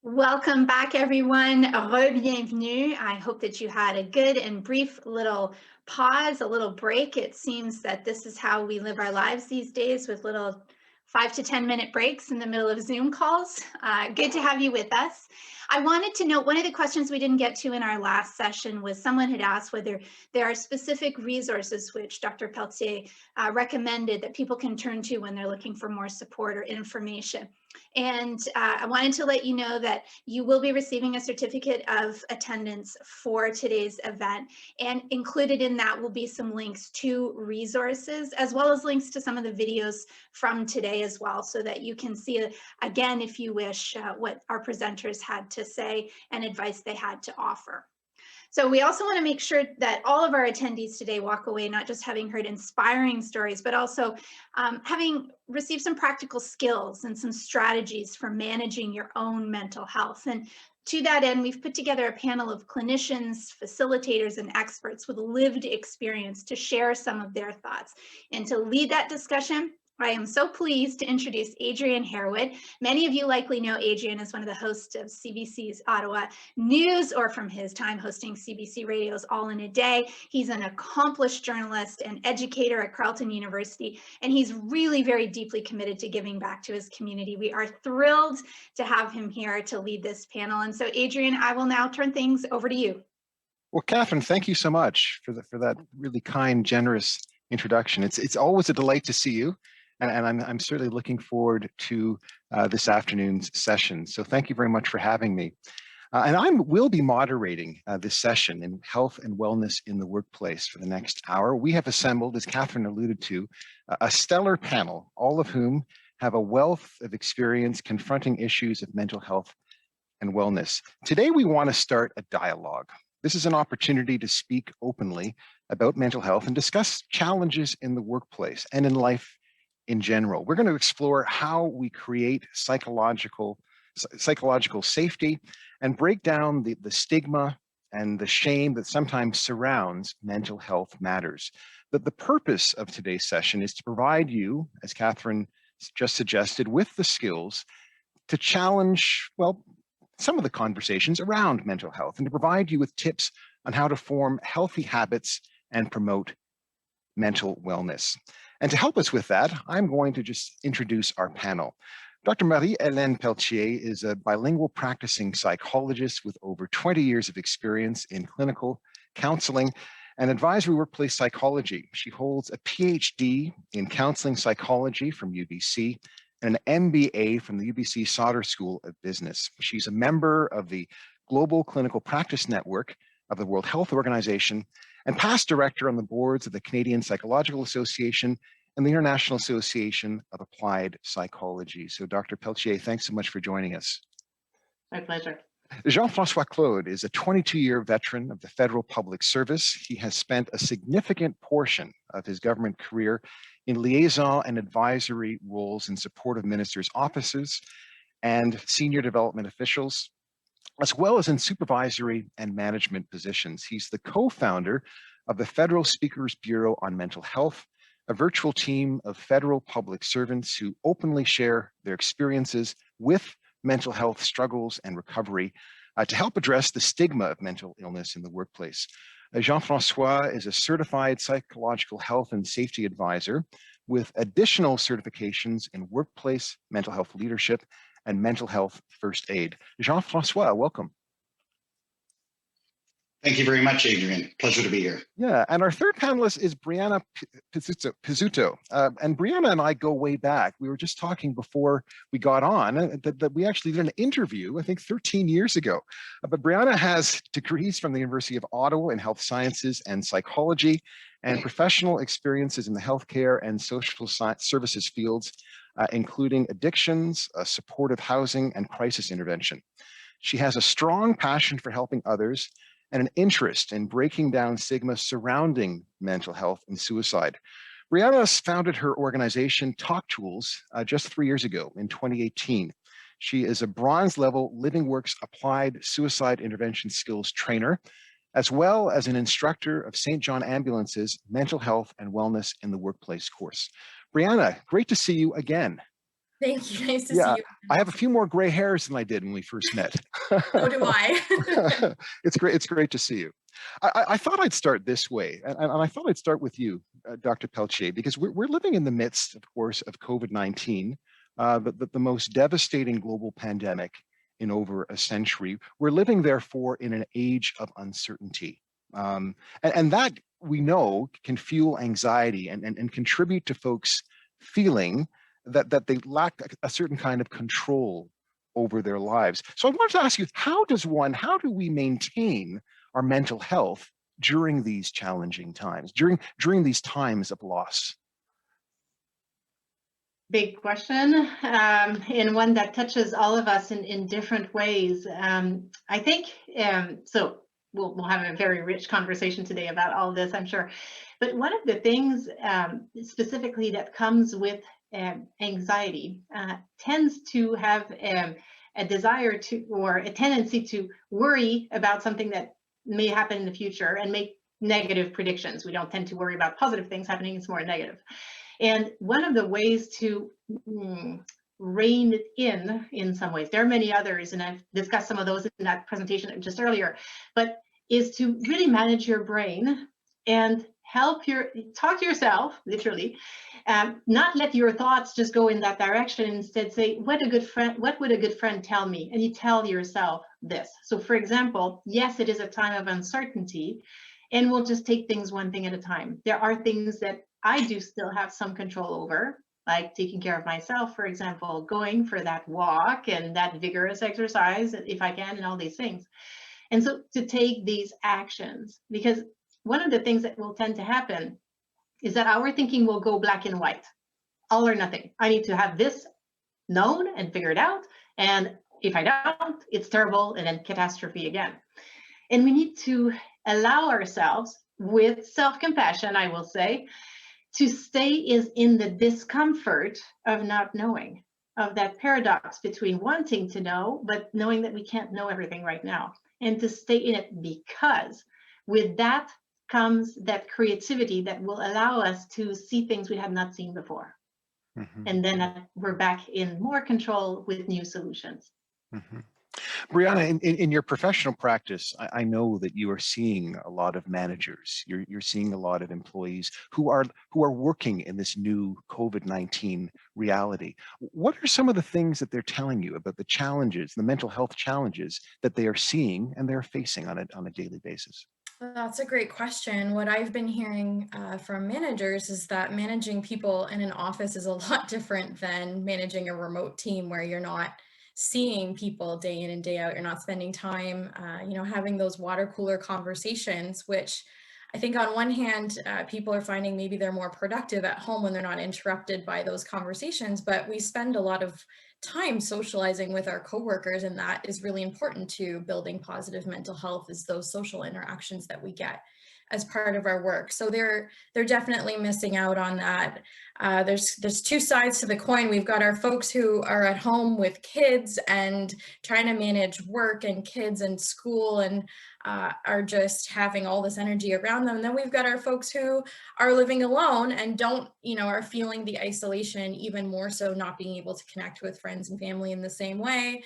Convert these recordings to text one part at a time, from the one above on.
Welcome back, everyone. Re-bienvenue. I hope that you had a good and brief little pause, a little break. It seems that this is how we live our lives these days, with little 5 to 10 minute breaks in the middle of Zoom calls. Good to have you with us. I wanted to note one of the questions we didn't get to in our last session was someone had asked whether there are specific resources which Dr. Pelletier recommended that people can turn to when they're looking for more support or information. And I wanted to let you know that you will be receiving a certificate of attendance for today's event. And included in that will be some links to resources, as well as links to some of the videos from today as well, so that you can see, again, if you wish, what our presenters had to say and advice they had to offer. So we also want to make sure that all of our attendees today walk away not just having heard inspiring stories, but also having received some practical skills and some strategies for managing your own mental health. And to that end, we've put together a panel of clinicians, facilitators, and experts with lived experience to share some of their thoughts. And to lead that discussion, I am so pleased to introduce Adrian Harewood. Many of you likely know Adrian as one of the hosts of CBC's Ottawa News, or from his time hosting CBC Radio's All in a Day. He's an accomplished journalist and educator at Carleton University, and he's really very deeply committed to giving back to his community. We are thrilled to have him here to lead this panel. And so, Adrian, I will now turn things over to you. Well, Catherine, thank you so much for that really kind, generous introduction. It's always a delight to see you. And I'm certainly looking forward to this afternoon's session. So thank you very much for having me. And I will be moderating this session in health and wellness in the workplace for the next hour. We have assembled, as Catherine alluded to, a stellar panel, all of whom have a wealth of experience confronting issues of mental health and wellness. Today, we want to start a dialogue. This is an opportunity to speak openly about mental health and discuss challenges in the workplace and in life in general. We're going to explore how we create psychological safety and break down the stigma and the shame that sometimes surrounds mental health matters. But the purpose of today's session is to provide you, as Catherine just suggested, with the skills to challenge, well, some of the conversations around mental health and to provide you with tips on how to form healthy habits and promote mental wellness. And to help us with that, I'm going to just introduce our panel. Dr. Marie-Helene Pelletier is a bilingual practicing psychologist with over 20 years of experience in clinical counseling and advisory workplace psychology. She holds a PhD in counseling psychology from UBC and an MBA from the UBC Sauder School of Business. She's a member of the Global Clinical Practice Network of the World Health Organization and past director on the boards of the Canadian Psychological Association and the International Association of Applied Psychology. So Dr. Pelletier, thanks so much for joining us. My pleasure. Jean-François Claude is a 22-year veteran of the federal public service. He has spent a significant portion of his government career in liaison and advisory roles in support of ministers' offices and senior development officials, as well as in supervisory and management positions. He's the co-founder of the Federal Speakers Bureau on Mental Health, a virtual team of federal public servants who openly share their experiences with mental health struggles and recovery to help address the stigma of mental illness in the workplace. Jean-François is a certified psychological health and safety advisor with additional certifications in workplace mental health leadership and mental health first aid. Jean-François, welcome. Thank you very much, Adrian. Pleasure to be here. Yeah, and our third panelist is Breanna Pizzuto. And Breanna and I go way back. We were just talking before we got on that we actually did an interview, I think 13 years ago. But Breanna has degrees from the University of Ottawa in health sciences and psychology and professional experiences in the healthcare and social services fields, including addictions, supportive housing, and crisis intervention. She has a strong passion for helping others and an interest in breaking down stigma surrounding mental health and suicide. Breanna founded her organization, Talk Tools, just 3 years ago in 2018. She is a bronze level Living Works Applied Suicide Intervention Skills trainer, as well as an instructor of St. John Ambulance's Mental Health and Wellness in the Workplace course. Breanna, great to see you again. Thank you. Nice to Yeah, see you. I have a few more gray hairs than I did when we first met. So do I. It's great. It's great to see you. I thought I'd start this way, and I thought I'd start with you, Dr. Pelletier, because we're living in the midst, of course, of COVID-19, the most devastating global pandemic in over a century. We're living, therefore, in an age of uncertainty. And that, we know, can fuel anxiety and contribute to folks feeling that they lack a certain kind of control over their lives. So I wanted to ask you, how do we maintain our mental health during these challenging times, during these times of loss? Big question, and one that touches all of us in different ways. I think, so we'll have a very rich conversation today about all this, I'm sure. But one of the things specifically that comes with anxiety tends to have a desire to, or a tendency to worry about something that may happen in the future and make negative predictions. We don't tend to worry about positive things happening, it's more negative. And one of the ways to rein it in some ways, there are many others, and I've discussed some of those in that presentation just earlier, but is to really manage your brain and talk to yourself, literally, not let your thoughts just go in that direction. Instead, say, what would a good friend tell me? And you tell yourself this. So for example, yes, it is a time of uncertainty, and we'll just take things one thing at a time. There are things that I do still have some control over, like taking care of myself, for example, going for that walk and that vigorous exercise if I can, and all these things. And so to take these actions, because one of the things that will tend to happen is that our thinking will go black and white, all or nothing. I need to have this known and figured out, and if I don't, it's terrible, and then catastrophe again. And we need to allow ourselves, with self-compassion, I will say, to stay in the discomfort of not knowing, of that paradox between wanting to know, but knowing that we can't know everything right now, and to stay in it, because with that comes that creativity that will allow us to see things we had not seen before. Mm-hmm. And then we're back in more control with new solutions. Mm-hmm. Breanna, in your professional practice, I know that you are seeing a lot of managers. You're seeing a lot of employees who are working in this new COVID-19 reality. What are some of the things that they're telling you about the challenges, the mental health challenges that they are seeing and they're facing on a daily basis? That's a great question. What I've been hearing from managers is that managing people in an office is a lot different than managing a remote team where you're not seeing people day in and day out. You're not spending time, having those water cooler conversations, which I think on one hand, people are finding maybe they're more productive at home when they're not interrupted by those conversations, but we spend a lot of time socializing with our coworkers, and that is really important to building positive mental health, is those social interactions that we get as part of our work. So they're definitely missing out on that. There's two sides to the coin. We've got our folks who are at home with kids and trying to manage work and kids and school and are just having all this energy around them. And then we've got our folks who are living alone and are feeling the isolation even more so, not being able to connect with friends and family in the same way,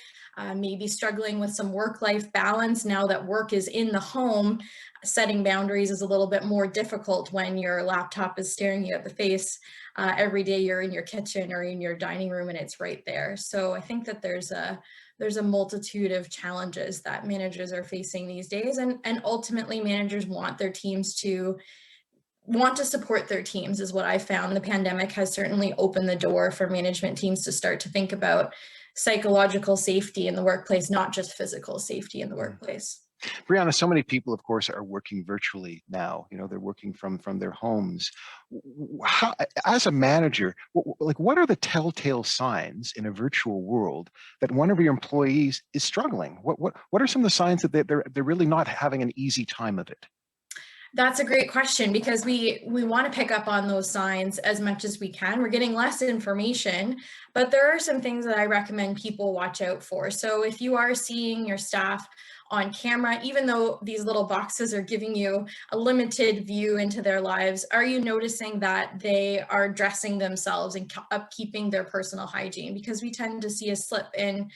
maybe struggling with some work-life balance now that work is in the home. Setting boundaries is a little bit more difficult when your laptop is staring you at the face every day you're in your kitchen or in your dining room and it's right there. So I think that there's a multitude of challenges that managers are facing these days, and ultimately managers want to support their teams, is what I found. The pandemic has certainly opened the door for management teams to start to think about psychological safety in the workplace, not just physical safety in the workplace. Breanna, so many people, of course, are working virtually now. They're working from their homes. How, as a manager, what are the telltale signs in a virtual world that one of your employees is struggling? What are some of the signs that they're really not having an easy time of it? That's a great question, because we want to pick up on those signs as much as we can. We're getting less information, but there are some things that I recommend people watch out for. So if you are seeing your staff on camera, even though these little boxes are giving you a limited view into their lives? Are you noticing that they are dressing themselves and upkeeping their personal hygiene? Because we tend to see a slip in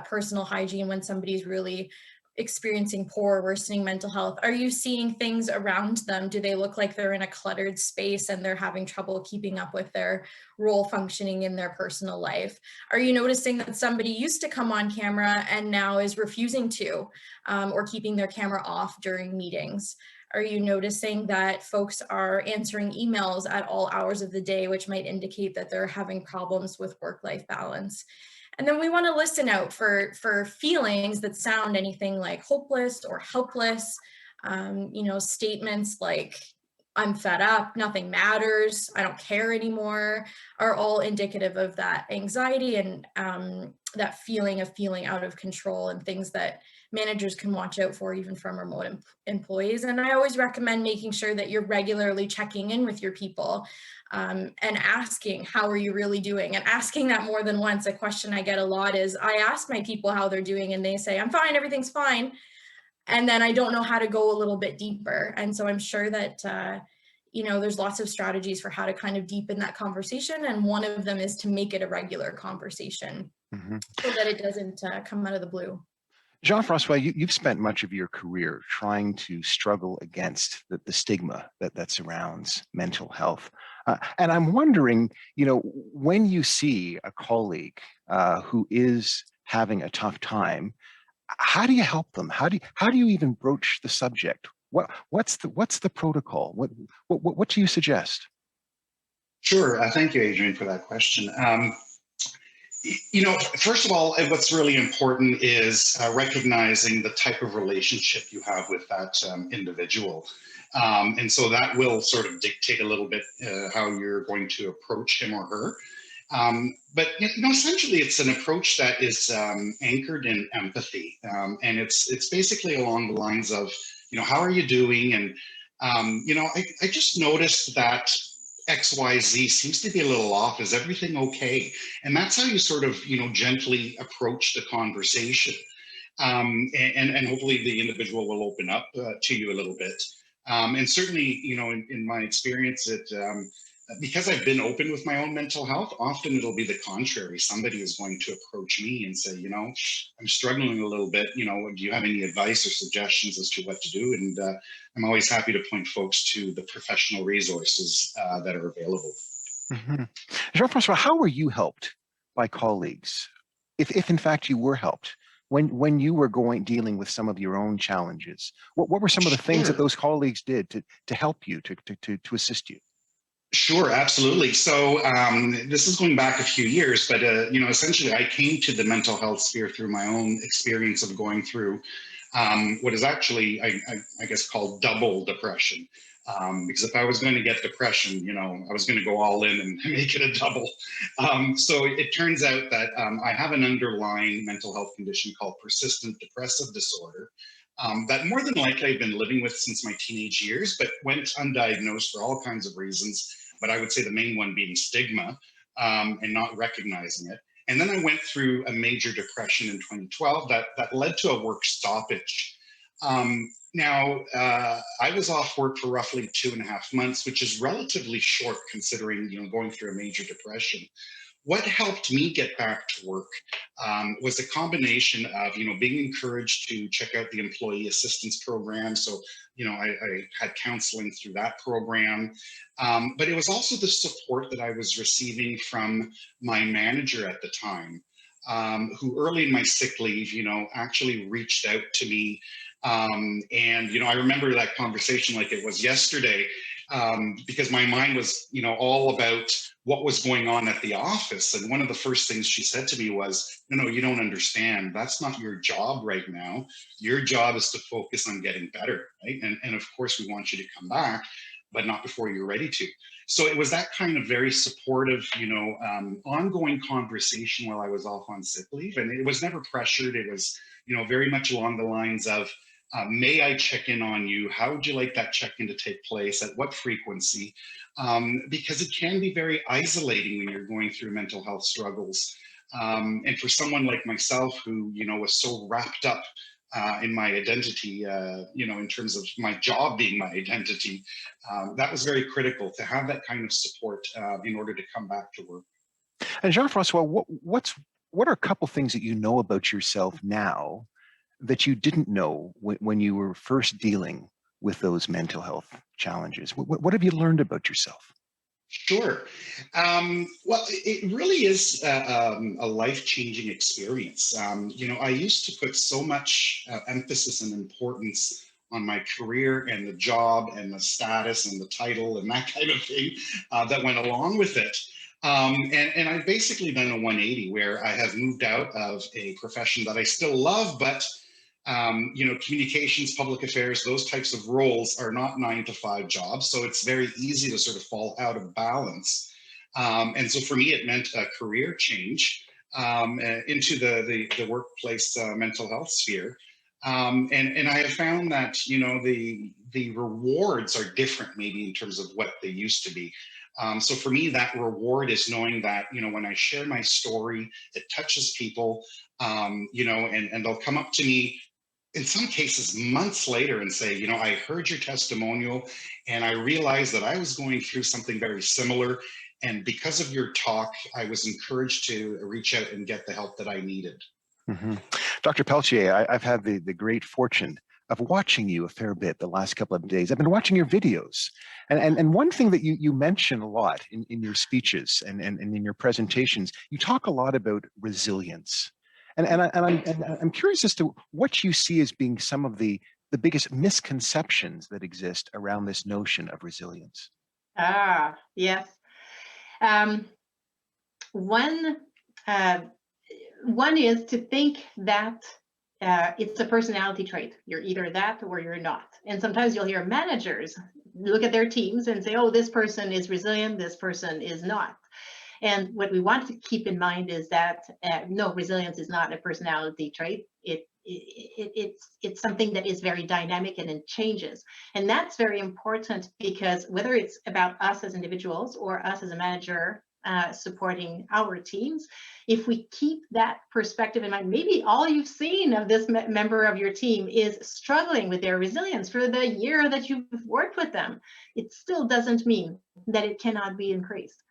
personal hygiene when somebody's really experiencing poor, worsening mental health. Are you seeing things around them? Do they look like they're in a cluttered space and they're having trouble keeping up with their role functioning in their personal life? Are you noticing that somebody used to come on camera and now is refusing to, or keeping their camera off during meetings? Are you noticing that folks are answering emails at all hours of the day, which might indicate that they're having problems with work-life balance? And then we want to listen out for feelings that sound anything like hopeless or helpless. You know, statements like, I'm fed up, nothing matters, I don't care anymore, are all indicative of that anxiety and that feeling of feeling out of control, and things that managers can watch out for even from remote employees. And I always recommend making sure that you're regularly checking in with your people and asking, how are you really doing? And asking that more than once. A question I get a lot is, I ask my people how they're doing and they say, I'm fine, everything's fine. And then I don't know how to go a little bit deeper. And so I'm sure that, you know, there's lots of strategies for how to kind of deepen that conversation. And one of them is to make it a regular conversation so that it doesn't come out of the blue. Jean-François, you've spent much of your career trying to struggle against the stigma that surrounds mental health. And I'm wondering, you know, when you see a colleague who is having a tough time, how do you help them? How do you even broach the subject? What's the protocol? What do you suggest? Sure. Thank you, Adrian, for that question. You know, first of all, what's really important is recognizing the type of relationship you have with that individual. And so that will sort of dictate a little bit how you're going to approach him or her. But you know, essentially, it's an approach that is anchored in empathy, and it's basically along the lines of, you know, how are you doing? And you know, I just noticed that XYZ seems to be a little off. Is everything okay? And that's how you sort of, you know, gently approach the conversation, and hopefully the individual will open up to you a little bit. And certainly, you know, in my experience, because I've been open with my own mental health, often it'll be the contrary. Somebody is going to approach me and say, you know, I'm struggling a little bit. You know, do you have any advice or suggestions as to what to do? And I'm always happy to point folks to the professional resources that are available. Jean-François, how were you helped by colleagues, if in fact you were helped, when you were dealing with some of your own challenges? What were some of the things that those colleagues did to help you, to assist you? Sure, absolutely. So this is going back a few years, but you know, essentially, I came to the mental health sphere through my own experience of going through what is actually, I guess, called double depression. Because if I was going to get depression, you know, I was going to go all in and make it a double. So it turns out that I have an underlying mental health condition called persistent depressive disorder. That more than likely I've been living with since my teenage years, but went undiagnosed for all kinds of reasons. But I would say the main one being stigma and not recognizing it. And then I went through a major depression in 2012 that led to a work stoppage. Now, I was off work for roughly 2.5 months, which is relatively short considering, you know, going through a major depression. What helped me get back to work was a combination of, you know, being encouraged to check out the employee assistance program. So, you know, I had counseling through that program, but it was also the support that I was receiving from my manager at the time, who early in my sick leave, you know, actually reached out to me. And, you know, I remember that conversation like it was yesterday, because my mind was, you know, all about what was going on at the office. And one of the first things she said to me was, no, you don't understand. That's not your job right now. Your job is to focus on getting better, right? And of course, we want you to come back, but not before you're ready to. So it was that kind of very supportive, you know, ongoing conversation while I was off on sick leave. And it was never pressured. It was, you know, very much along the lines of, may I check in on you? How would you like that check-in to take place? At what frequency? Because it can be very isolating when you're going through mental health struggles. And for someone like myself who, you know, was so wrapped up in my identity, in terms of my job being my identity. That was very critical to have that kind of support in order to come back to work. And Jean-François, what are a couple things that you know about yourself now that you didn't know when you were first dealing with those mental health challenges? What have you learned about yourself? Sure. Well, it really is a life-changing experience. I used to put so much emphasis and importance on my career and the job and the status and the title and that kind of thing that went along with it. And I've basically done a 180 where I have moved out of a profession that I still love, but communications, public affairs, those types of roles are not 9-to-5 jobs. So it's very easy to sort of fall out of balance. And so for me, it meant a career change into the workplace mental health sphere. And I have found that, the rewards are different maybe in terms of what they used to be. So for me, that reward is knowing that, when I share my story, it touches people, and they'll come up to me in some cases months later and say, I heard your testimonial and I realized that I was going through something very similar. And because of your talk, I was encouraged to reach out and get the help that I needed. Mm-hmm. Dr. Pelletier, I've had the great fortune of watching you a fair bit the last couple of days. I've been watching your videos. And one thing that you mention a lot in your speeches and in your presentations, you talk a lot about resilience. And I'm curious as to what you see as being some of the biggest misconceptions that exist around this notion of resilience. Yes. One is to think that it's a personality trait. You're either that or you're not. And sometimes you'll hear managers look at their teams and say, oh, this person is resilient, this person is not. And what we want to keep in mind is that no, resilience is not a personality trait. It's something that is very dynamic and it changes. And that's very important because whether it's about us as individuals or us as a manager supporting our teams, if we keep that perspective in mind, maybe all you've seen of this member of your team is struggling with their resilience for the year that you've worked with them, it still doesn't mean that it cannot be increased.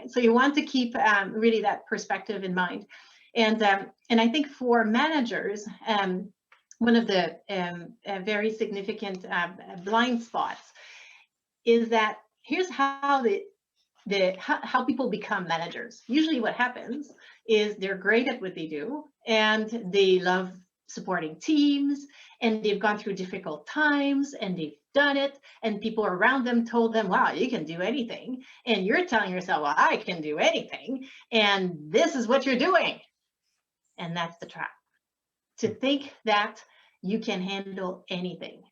So you want to keep really that perspective in mind. And I think for managers, one of the very significant blind spots is that here's how how people become managers. Usually what happens is they're great at what they do and they love supporting teams and they've gone through difficult times and they've done it and people around them told them, wow, you can do anything. And you're telling yourself, well, I can do anything. And this is what you're doing. And that's the trap. To think that you can handle anything.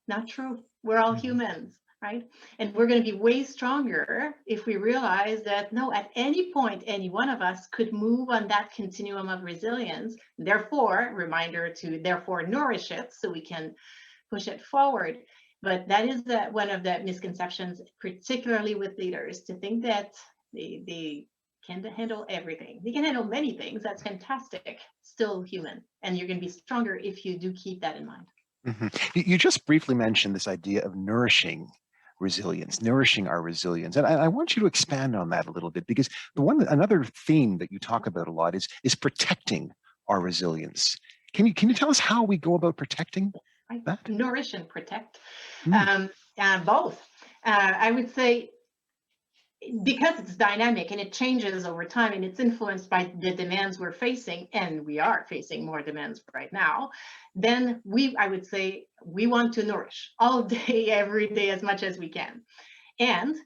Not true. We're all humans, right? And we're going to be way stronger if we realize that no, at any point, any one of us could move on that continuum of resilience. Therefore, reminder to therefore nourish it so we can push it forward. But that is one of the misconceptions, particularly with leaders, to think that they can handle everything. They can handle many things. That's fantastic. Still human. And you're going to be stronger if you do keep that in mind. Mm-hmm. You just briefly mentioned this idea of nourishing resilience, nourishing our resilience. And I want you to expand on that a little bit, because another theme that you talk about a lot is protecting our resilience. Can you tell us how we go about protecting that? Nourish and protect, both. I would say, because it's dynamic and it changes over time and it's influenced by the demands we're facing, and we are facing more demands right now, then I would say we want to nourish all day, every day, as much as we can. And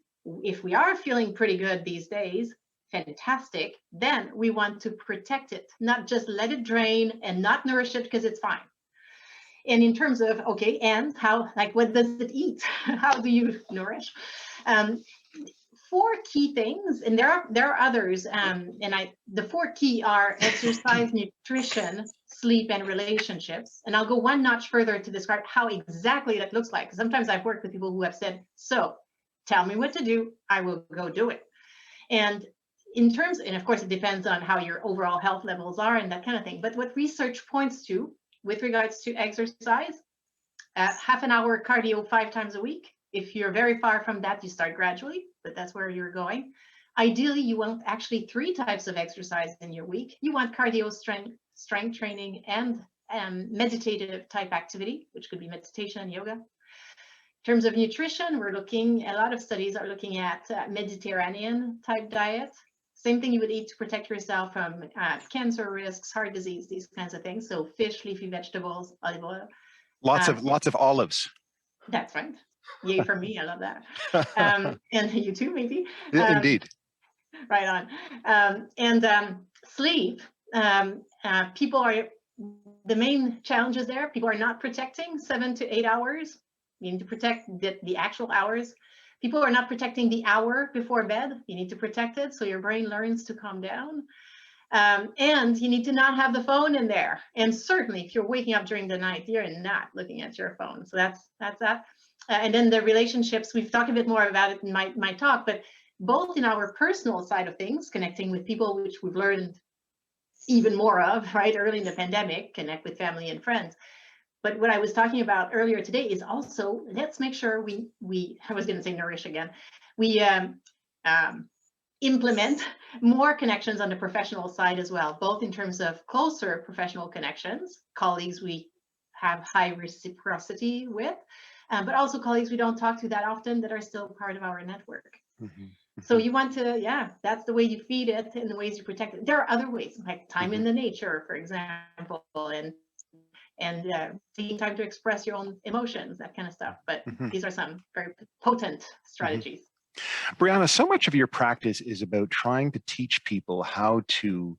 if we are feeling pretty good these days, fantastic, then we want to protect it, not just let it drain and not nourish it because it's fine. And in terms of, okay, and how, like, what does it eat? How do you nourish? 4 key things, and there are others, the 4 key are exercise, nutrition, sleep, and relationships. And I'll go one notch further to describe how exactly that looks like. Sometimes I've worked with people who have said, so tell me what to do, I will go do it. And in terms, and of course it depends on how your overall health levels are and that kind of thing, but what research points to with regards to exercise, half an hour cardio 5 times a week. If you're very far from that, you start gradually, but that's where you're going. Ideally, you want actually 3 types of exercise in your week. You want cardio, strength training, and meditative type activity, which could be meditation and yoga. In terms of nutrition, a lot of studies are looking at Mediterranean type diet. Same thing you would eat to protect yourself from cancer risks, heart disease, these kinds of things. So fish, leafy vegetables, olive oil. Lots of olives. That's right. Yay for me, I love that. And you too, maybe. Indeed. Right on. Sleep. People are, the main challenges there, people are not protecting 7 to 8 hours. You need to protect the actual hours. People are not protecting the hour before bed. You need to protect it so your brain learns to calm down. And you need to not have the phone in there. And certainly if you're waking up during the night, you're not looking at your phone. So that's that. And then the relationships, we've talked a bit more about it in my talk, but both in our personal side of things, connecting with people, which we've learned even more of, right? Early in the pandemic, connect with family and friends. But what I was talking about earlier today is also, let's make sure we I was going to say nourish again, we implement more connections on the professional side as well, both in terms of closer professional connections, colleagues we have high reciprocity with, but also colleagues we don't talk to that often that are still part of our network. Mm-hmm. So you want to, that's the way you feed it and the ways you protect it. There are other ways, like time in the nature, for example, and taking time to express your own emotions, that kind of stuff. But these are some very potent strategies. Breanna, so much of your practice is about trying to teach people how to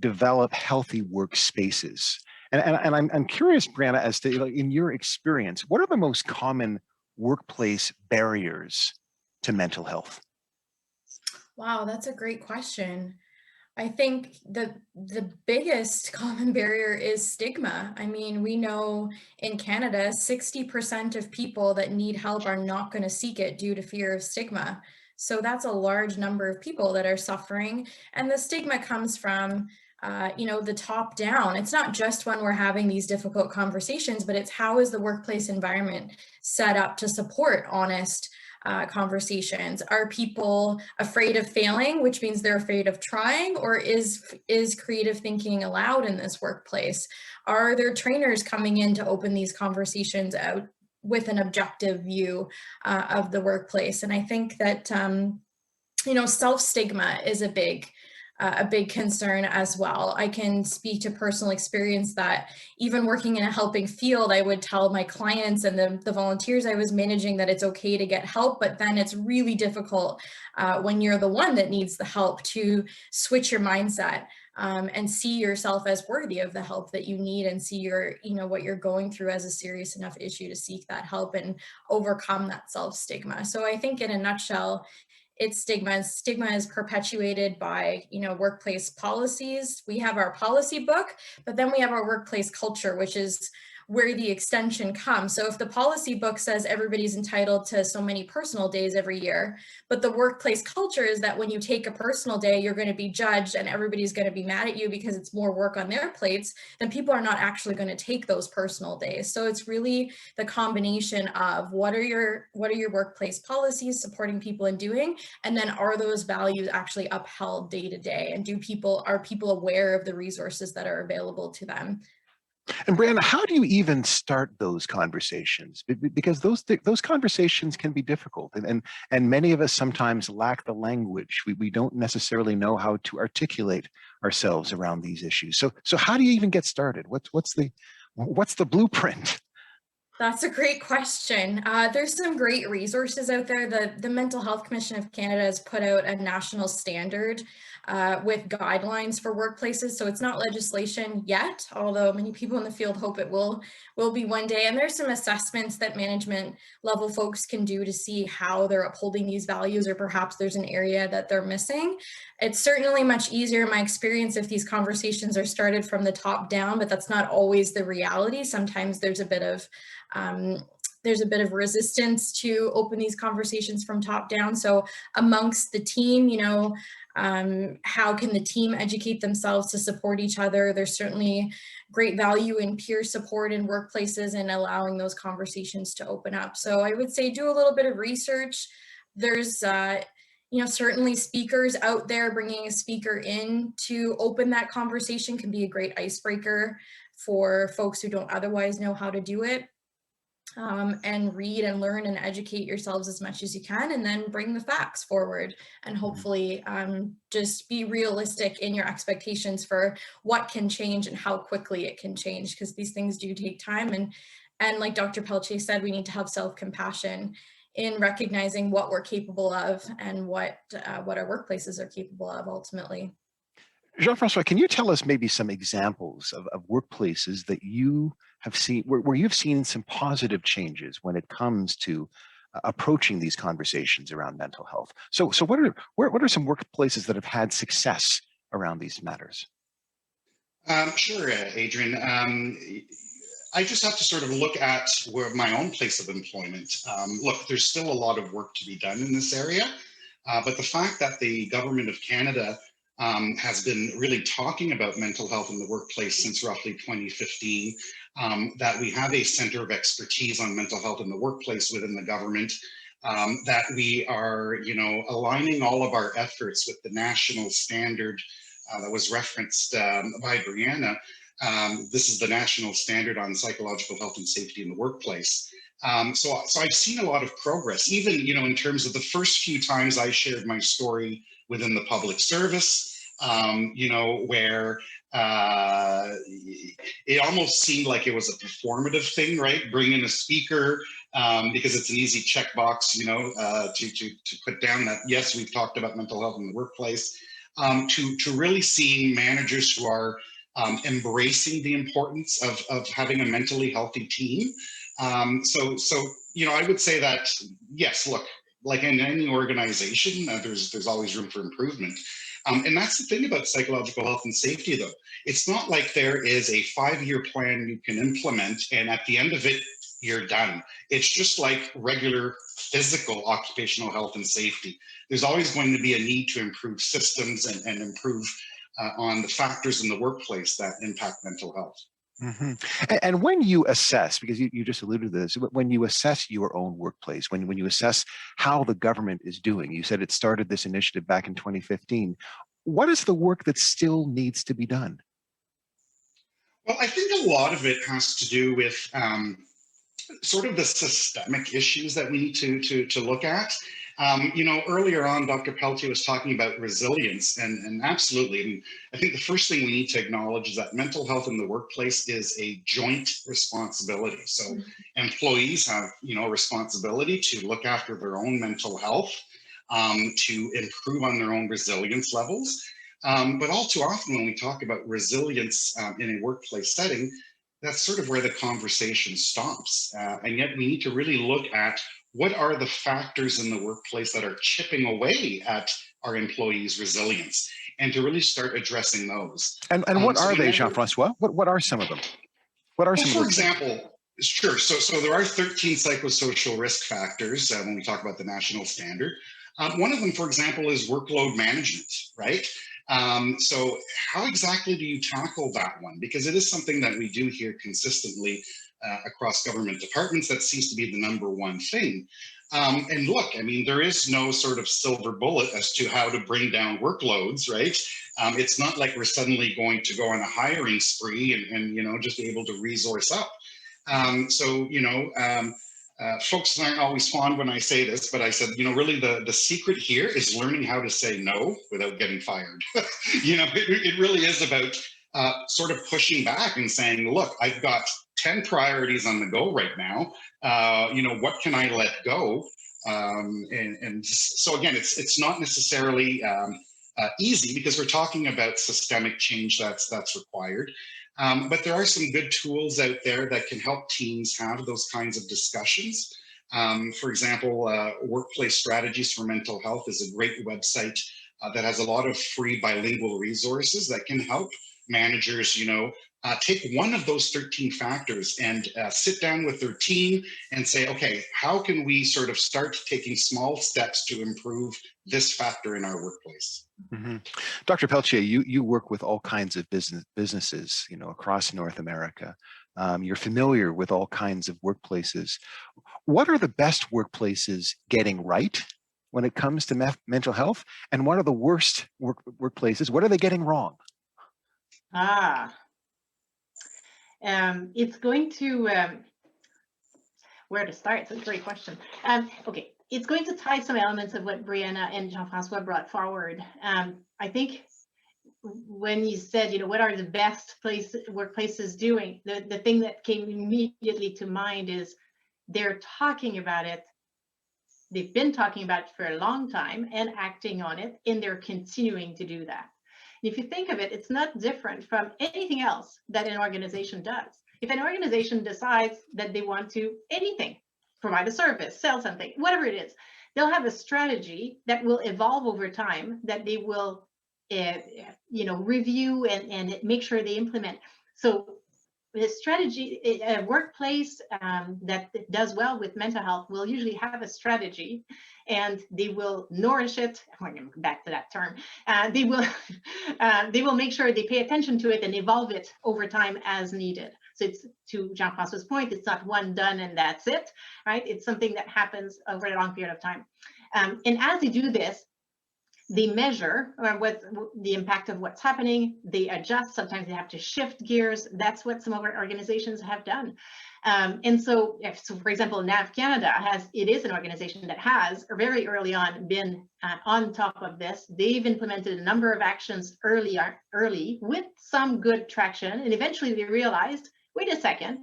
develop healthy workspaces. And I'm curious, Breanna, as to, in your experience, what are the most common workplace barriers to mental health? Wow, that's a great question. I think the biggest common barrier is stigma. I mean, we know in Canada, 60% of people that need help are not going to seek it due to fear of stigma. So that's a large number of people that are suffering. And the stigma comes from, the top down. It's not just when we're having these difficult conversations, but it's how is the workplace environment set up to support honest conversations? Are people afraid of failing, which means they're afraid of trying, or is creative thinking allowed in this workplace? Are there trainers coming in to open these conversations out with an objective view of the workplace? And I think that self-stigma is a big concern as well. I can speak to personal experience that even working in a helping field, I would tell my clients and the volunteers I was managing that it's okay to get help, but then it's really difficult when you're the one that needs the help to switch your mindset and see yourself as worthy of the help that you need and see what you're going through as a serious enough issue to seek that help and overcome that self-stigma. So I think in a nutshell, it's stigma. Stigma is perpetuated by, workplace policies. We have our policy book, but then we have our workplace culture, which is where the extension comes. So if the policy book says everybody's entitled to so many personal days every year, but the workplace culture is that when you take a personal day, you're going to be judged and everybody's going to be mad at you because it's more work on their plates, then people are not actually going to take those personal days. So it's really the combination of what are your workplace policies supporting people in doing, and then are those values actually upheld day to day, and are people aware of the resources that are available to them? And Breanna, how do you even start those conversations? Because those conversations can be difficult, and many of us sometimes lack the language. We don't necessarily know how to articulate ourselves around these issues. So how do you even get started? What's the blueprint? That's a great question. There's some great resources out there. The Mental Health Commission of Canada has put out a national standard with guidelines for workplaces. So it's not legislation yet, although many people in the field hope it will be one day. And there's some assessments that management level folks can do to see how they're upholding these values, or perhaps there's an area that they're missing. It's certainly much easier in my experience if these conversations are started from the top down, but that's not always the reality. Sometimes there's a bit of there's a bit of resistance to open these conversations from top down. So amongst the team, you know, how can the team educate themselves to support each other? There's certainly great value in peer support in workplaces and allowing those conversations to open up. So I would say do a little bit of research. There's you know, certainly speakers out there. Bringing a speaker in to open that conversation can be a great icebreaker for folks who don't otherwise know how to do it. And read and learn and educate yourselves as much as you can, and then bring the facts forward, and hopefully just be realistic in your expectations for what can change and how quickly it can change, because these things do take time. And like Dr. Pelletier said, we need to have self-compassion in recognizing what we're capable of and what our workplaces are capable of ultimately. Jean-François, can you tell us maybe some examples of workplaces that you have seen, where you've seen some positive changes when it comes to approaching these conversations around mental health? So what are some workplaces that have had success around these matters? Sure, Adrian. I just have to sort of look at where my own place of employment. Look, there's still a lot of work to be done in this area, but the fact that the government of Canada has been really talking about mental health in the workplace since roughly 2015, that we have a center of expertise on mental health in the workplace within the government, that we are, you know, aligning all of our efforts with the national standard that was referenced by Breanna. This is the national standard on psychological health and safety in the workplace. So I've seen a lot of progress, even, you know, in terms of the first few times I shared my story within the public service, you know, where it almost seemed like it was a performative thing, right? Bring in a speaker because it's an easy checkbox, you know, to put down that, yes, we've talked about mental health in the workplace, to really seeing managers who are embracing the importance of having a mentally healthy team. So, you know, I would say that, yes, look, like in any organization, there's always room for improvement. And that's the thing about psychological health and safety, though. It's not like there is a 5-year plan you can implement, and at the end of it, you're done. It's just like regular physical occupational health and safety. There's always going to be a need to improve systems and improve on the factors in the workplace that impact mental health. Mm-hmm. And when you assess, because you just alluded to this, when you assess your own workplace, when you assess how the government is doing, you said it started this initiative back in 2015. What is the work that still needs to be done? Well, I think a lot of it has to do with sort of the systemic issues that we need to look at. You know, earlier on, Dr. Pelletier was talking about resilience, and absolutely. And I think the first thing we need to acknowledge is that mental health in the workplace is a joint responsibility. So employees have, you know, a responsibility to look after their own mental health, to improve on their own resilience levels. But all too often when we talk about resilience in a workplace setting, that's sort of where the conversation stops. And yet we need to really look at what are the factors in the workplace that are chipping away at our employees' resilience, and to really start addressing those. And what are they, Jean-François? What are some of them? What are some of those? For example, sure. So there are 13 psychosocial risk factors when we talk about the national standard. One of them, for example, is workload management, right? So how exactly do you tackle that one? Because it is something that we do hear consistently across government departments. That seems to be the number one thing. And look, I mean, there is no sort of silver bullet as to how to bring down workloads, right? It's not like we're suddenly going to go on a hiring spree and you know, just be able to resource up. So, you know, folks aren't always fond when I say this, but I said, you know, really the secret here is learning how to say no without getting fired. You know, it really is about sort of pushing back and saying, look, I've got 10 priorities on the go right now. You know, what can I let go? And so again, it's not necessarily easy because we're talking about systemic change that's required. But there are some good tools out there that can help teams have those kinds of discussions. For example, Workplace Strategies for Mental Health is a great website that has a lot of free bilingual resources that can help managers, take one of those 13 factors and sit down with their team and say, okay, how can we sort of start taking small steps to improve this factor in our workplace? Mm-hmm. Dr. Pelletier, you work with all kinds of businesses, across North America. You're familiar with all kinds of workplaces. What are the best workplaces getting right when it comes to mental health? And what are the worst workplaces? What are they getting wrong? It's going to, where to start? It's a great question. Okay, it's going to tie some elements of what Breanna and Jean-François brought forward. I think when you said, what are the best workplaces doing, the thing that came immediately to mind is they're talking about it. They've been talking about it for a long time and acting on it, and they're continuing to do that. If you think of it, it's not different from anything else that an organization does. If an organization decides that they want to provide a service, sell something, whatever it is, they'll have a strategy that will evolve over time, that they will review and make sure they implement. So the strategy, a workplace that does well with mental health will usually have a strategy, and they will nourish it. I'm going back to that term. They will make sure they pay attention to it and evolve it over time as needed. So it's, to Jean-François's point, it's not one done and that's it, right? It's something that happens over a long period of time. And as they do this, they measure what the impact of what's happening. They adjust. Sometimes they have to shift gears. That's what some of our organizations have done. And so, for example, NAV Canada is an organization that has very early on been on top of this. They've implemented a number of actions early with some good traction. And eventually they realized, wait a second,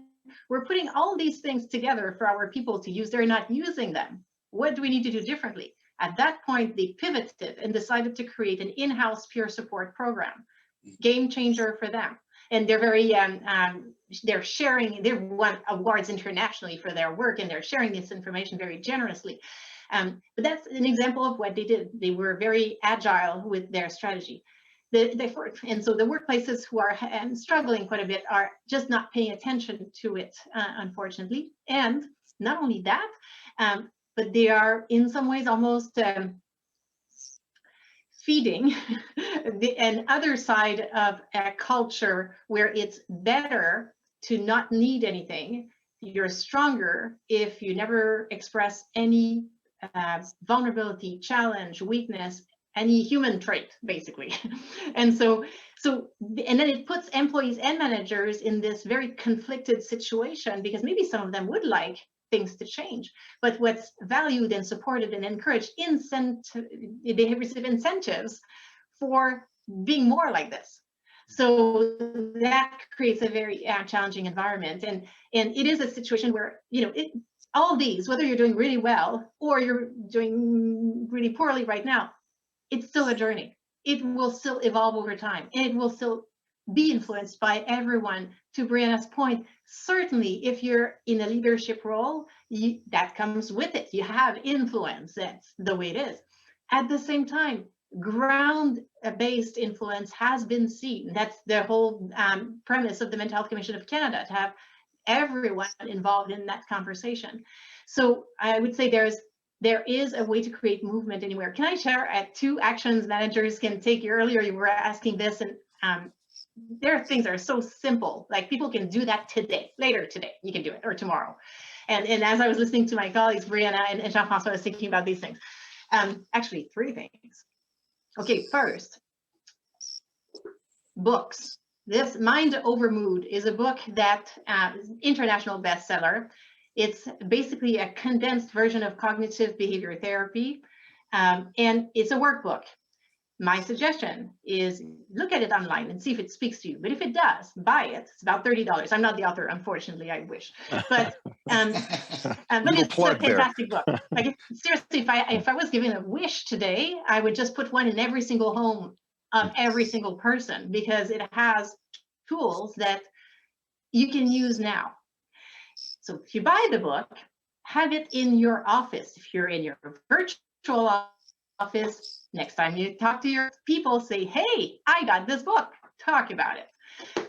we're putting all these things together for our people to use. They're not using them. What do we need to do differently? At that point, they pivoted and decided to create an in-house peer support program, game changer for them. And they're very, they've won awards internationally for their work, and they're sharing this information very generously. But that's an example of what they did. They were very agile with their strategy. And so the workplaces who are struggling quite a bit are just not paying attention to it, unfortunately. And not only that, but they are in some ways almost feeding an other side of a culture where it's better to not need anything. You're stronger if you never express any vulnerability, challenge, weakness, any human trait, basically. And then it puts employees and managers in this very conflicted situation, because maybe some of them would like things to change, but what's valued and supported and encouraged, they receive incentives for being more like this. So that creates a very challenging environment, and it is a situation where all these, whether you're doing really well or you're doing really poorly right now, it's still a journey. It will still evolve over time, and it will still be influenced by everyone. To Breanna's point, certainly if you're in a leadership role, that comes with it. You have influence. That's the way it is. At the same time, ground-based influence has been seen. That's the whole premise of the Mental Health Commission of Canada, to have everyone involved in that conversation. So I would say there is a way to create movement anywhere. Can I share 2 actions managers can take? Earlier you were asking this, and there are things that are so simple, like people can do that today, later today, you can do it, or tomorrow. And as I was listening to my colleagues, Breanna and Jean-François, I was thinking about these things. Actually, 3 things. Okay, first, books. This Mind Over Mood is a book that international bestseller. It's basically a condensed version of cognitive behavior therapy, and it's a workbook. My suggestion is look at it online and see if it speaks to you. But if it does, buy it. It's about $30. I'm not the author, unfortunately. I wish. But it's a fantastic book. Like, seriously, if I was given a wish today, I would just put one in every single home of every single person, because it has tools that you can use now. So if you buy the book, have it in your office. If you're in your virtual office, next time you talk to your people, say, hey, I got this book, talk about it.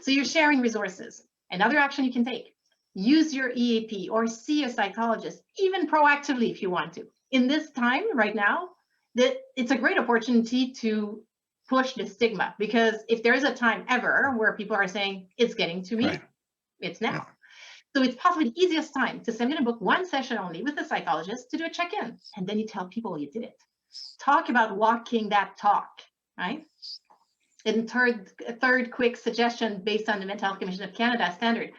So you're sharing resources. Another action you can take, use your EAP or see a psychologist, even proactively if you want to. In this time right now, that it's a great opportunity to push the stigma, because if there is a time ever where people are saying it's getting to me, Right. it's now. Yeah. So it's possibly the easiest time to say, I'm going to book one session only with a psychologist to do a check-in, and then you tell people you did it. Talk about walking that talk, right? And third quick suggestion based on the Mental Health Commission of Canada standard.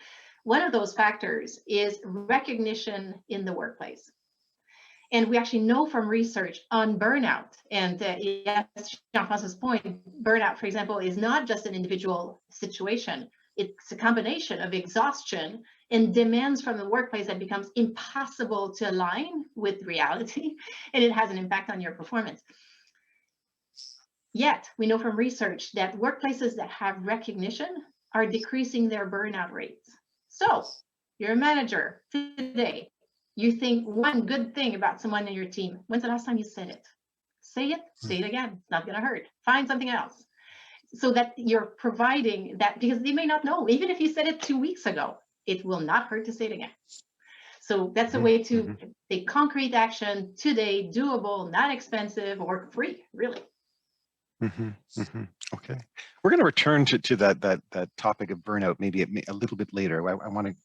One of those factors is recognition in the workplace. And we actually know from research on burnout, and yes, Jean-François's point, burnout, for example, is not just an individual situation. It's a combination of exhaustion and demands from the workplace that becomes impossible to align with reality, and it has an impact on your performance. Yet, we know from research that workplaces that have recognition are decreasing their burnout rates. So, you're a manager today. You think one good thing about someone in your team. When's the last time you said it? Say it again. It's not going to hurt. Find something else. So that you're providing that, because they may not know. Even if you said it 2 weeks ago, it will not hurt to say it again. So that's a way to take concrete action today, doable, not expensive, or free, really. Okay, we're going to return to that topic of burnout maybe a little bit later. I want to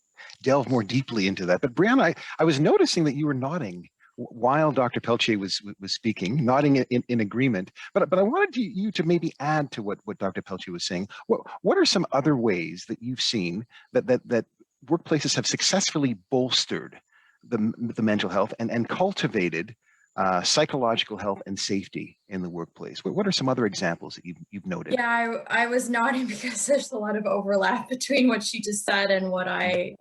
delve more deeply into that. But Breanna, I was noticing that you were nodding while Dr. Pelletier was speaking, nodding in agreement. But I wanted you to maybe add to what Dr. Pelletier was saying. What are some other ways that you've seen that workplaces have successfully bolstered the mental health and cultivated psychological health and safety in the workplace? What are some other examples that you've noted? Yeah, I was nodding because there's a lot of overlap between what she just said and what I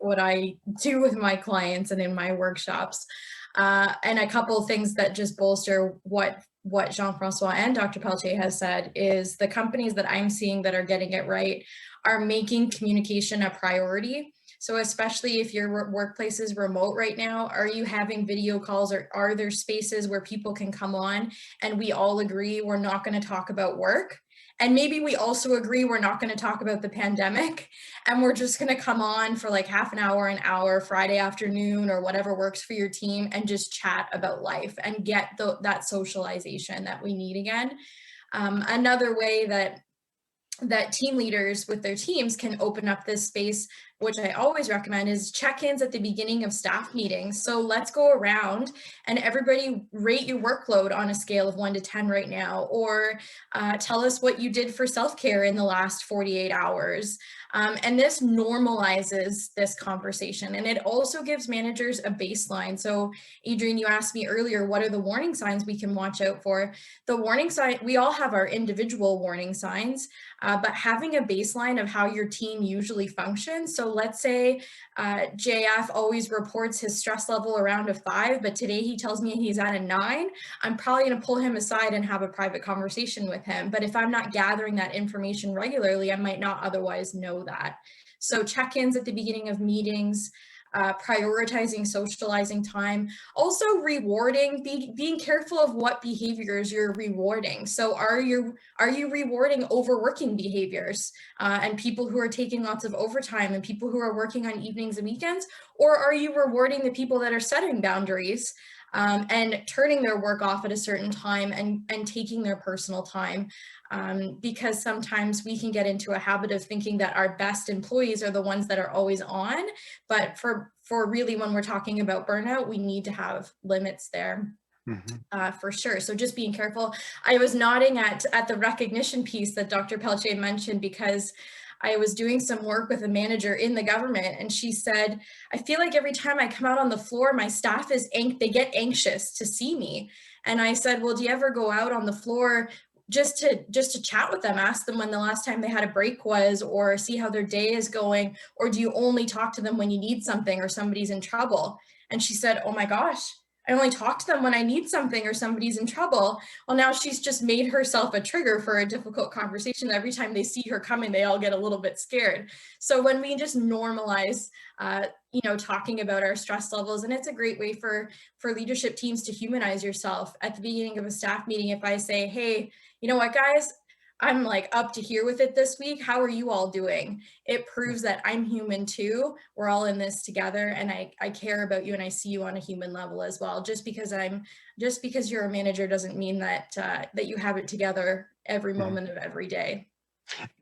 do with my clients and in my workshops. And a couple of things that just bolster what Jean-François and Dr. Pelletier has said is the companies that I'm seeing that are getting it right are making communication a priority. So especially if your workplace is remote right now, are you having video calls, or are there spaces where people can come on and we all agree we're not going to talk about work? And maybe we also agree we're not going to talk about the pandemic, and we're just going to come on for like half an hour, Friday afternoon, or whatever works for your team, and just chat about life and get that socialization that we need again. Another way that team leaders with their teams can open up this space, which I always recommend, is check-ins at the beginning of staff meetings. So let's go around and everybody rate your workload on a scale of 1 to 10 right now, or tell us what you did for self-care in the last 48 hours. And this normalizes this conversation, and it also gives managers a baseline. So Adrian, you asked me earlier, what are the warning signs we can watch out for? The warning sign, we all have our individual warning signs, but having a baseline of how your team usually functions. So let's say JF always reports his stress level around a 5, but today he tells me he's at a 9. I'm probably going to pull him aside and have a private conversation with him. But if I'm not gathering that information regularly, I might not otherwise know that. So check-ins at the beginning of meetings, prioritizing socializing time, also rewarding, being careful of what behaviors you're rewarding. So are you rewarding overworking behaviors and people who are taking lots of overtime and people who are working on evenings and weekends? Or are you rewarding the people that are setting boundaries and turning their work off at a certain time and taking their personal time? Because sometimes we can get into a habit of thinking that our best employees are the ones that are always on, but for really when we're talking about burnout, we need to have limits there. For sure. So just being careful. I was nodding at the recognition piece that Dr. Pelletier mentioned, because I was doing some work with a manager in the government, and she said, I feel like every time I come out on the floor, my staff they get anxious to see me. And I said, well, do you ever go out on the floor just to chat with them, ask them when the last time they had a break was, or see how their day is going? Or do you only talk to them when you need something or somebody's in trouble? And she said, oh my gosh, I only talk to them when I need something or somebody's in trouble. Well, now she's just made herself a trigger for a difficult conversation. Every time they see her coming, they all get a little bit scared. So when we just normalize, talking about our stress levels, and it's a great way for leadership teams to humanize yourself. At the beginning of a staff meeting, if I say, hey, you know what, guys, I'm like up to here with it this week. How are you all doing? It proves that I'm human too. We're all in this together, and I care about you and I see you on a human level as well. Just because you're a manager doesn't mean that that you have it together every moment of every day.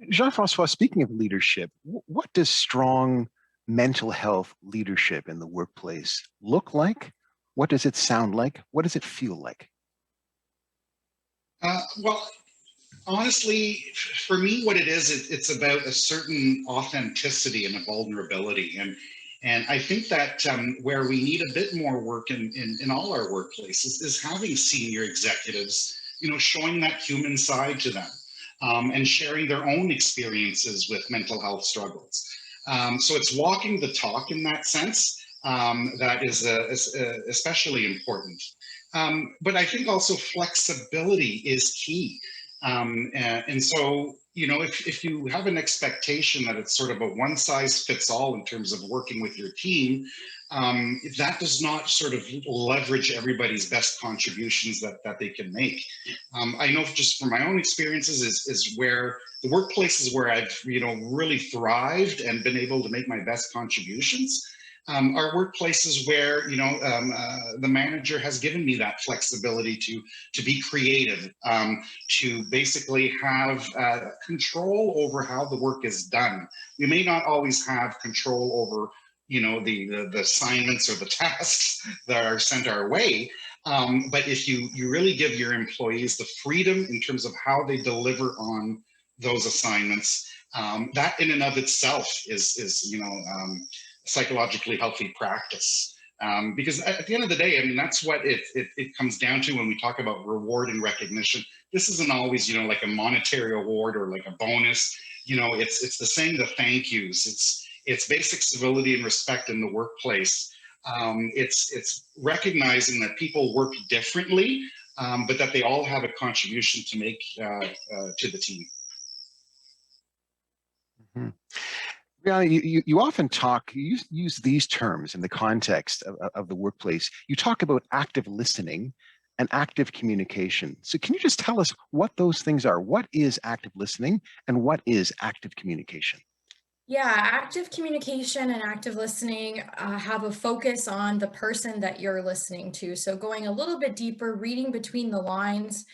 Jean-François, speaking of leadership, what does strong mental health leadership in the workplace look like? What does it sound like? What does it feel like? Well, honestly, for me, what it is, it's about a certain authenticity and a vulnerability. And I think that where we need a bit more work in all our workplaces is having senior executives, showing that human side to them, and sharing their own experiences with mental health struggles. So it's walking the talk in that sense. That is especially important. But I think also flexibility is key. And so, if you have an expectation that it's sort of a one size fits all in terms of working with your team, that does not sort of leverage everybody's best contributions that they can make. I know just from my own experiences is where the workplaces where I've, really thrived and been able to make my best contributions. Are workplaces where the manager has given me that flexibility to be creative, to basically have control over how the work is done. We may not always have control over the assignments or the tasks that are sent our way, but if you really give your employees the freedom in terms of how they deliver on those assignments, that in and of itself is psychologically healthy practice. Because at the end of the day, I mean, that's what it comes down to when we talk about reward and recognition. This isn't always, like a monetary award or like a bonus. It's the saying the thank yous. It's basic civility and respect in the workplace. It's recognizing that people work differently, but that they all have a contribution to make to the team. Mm-hmm. Breanna, you often talk, you use these terms in the context of the workplace. You talk about active listening and active communication. So can you just tell us what those things are? What is active listening and what is active communication? Yeah, active communication and active listening have a focus on the person that you're listening to. So going a little bit deeper, reading between the lines.